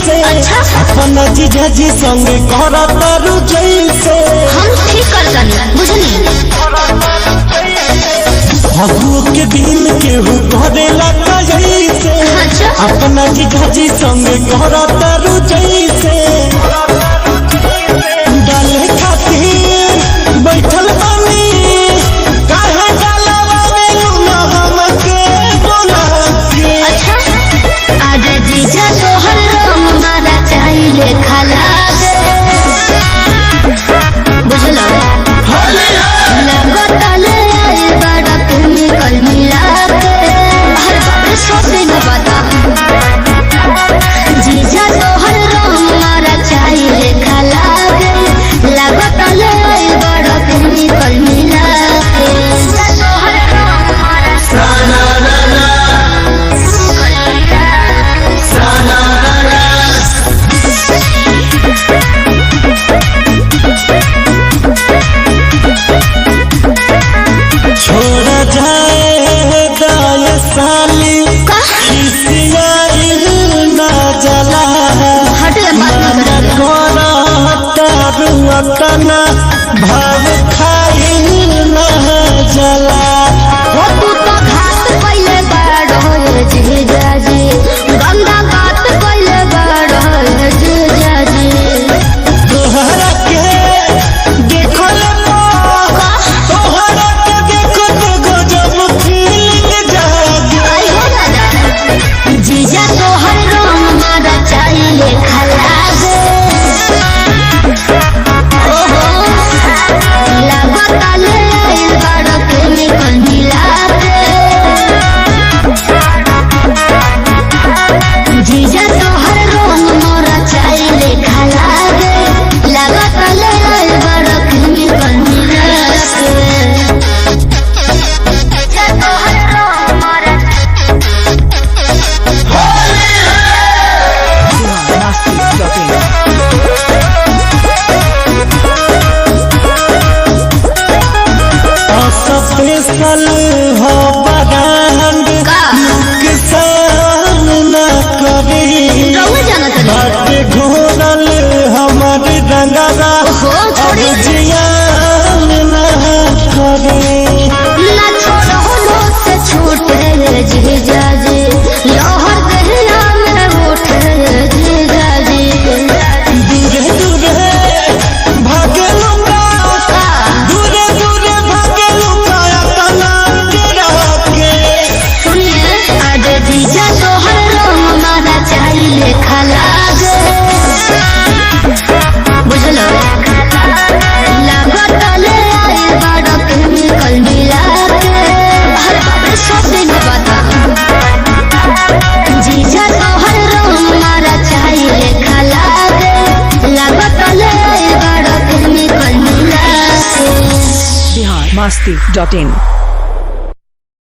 से अपना जीजा जी संग करतारू जैसे हम ठीक कर जानी बुझनी हगुओ के दिन केहू करेला कैसे अपना जीजा जी संग करतारू जैसे डाले खातिर बैठल बानी काहे डालवा ना हमके बोला के आज जीजा तोहर रंग मारा चाहिए खाला बुझलो लगतले आई बड़ा तुम्हें कल मिला के हर बात सोचे न बता जीजा तोहर रंग मारा चाहिए खाला लगतले आई बड़ा तुम्हें कल मिला के तोहर रंग मारा छोड़ा जाए दाय साली खिसियाइल ना जला तारुआतना भाव खाइल ना जला वो तू तो घात पहले बड़ होए जीजा जी गंदा बात पहले बड़ होए जीजा जी तोहरा के देखल तोहरा के देखो तो गजब फीलिंग जागे आई हो दादा जीजा तोहर रंग मारा चाहिए खलास ओहो लगतले आई बड़ केमिकल मिला के जीजा तोहर रंग मारा चाहिए खलास लगतले आई बड़ केमिकल मिला के जीजा तोहर रंग मारा स्पेशल हो बरांड किसान न करी रहुए जाना तनी बाट घोरल हमर रंगरा हो छोड़ी जियान न करी ना छोड़ो लोग से छूटे जीजा जी लहर दहिया में उठे जीजा जी दूरे दूरे भागलूंगा दूरे दूरे भागलूंगा अपना तेरा के सुनिए आज जीजा तोहर रंग मारा चाहिए खलास बुझलो लगतले आई बड़ा केमिकल मिला के हर बात सोचे न बता जीजा तोहर रंग मारा चाहिए खलास लगतले आई बड़ा केमिकल मिला के biharmasti.in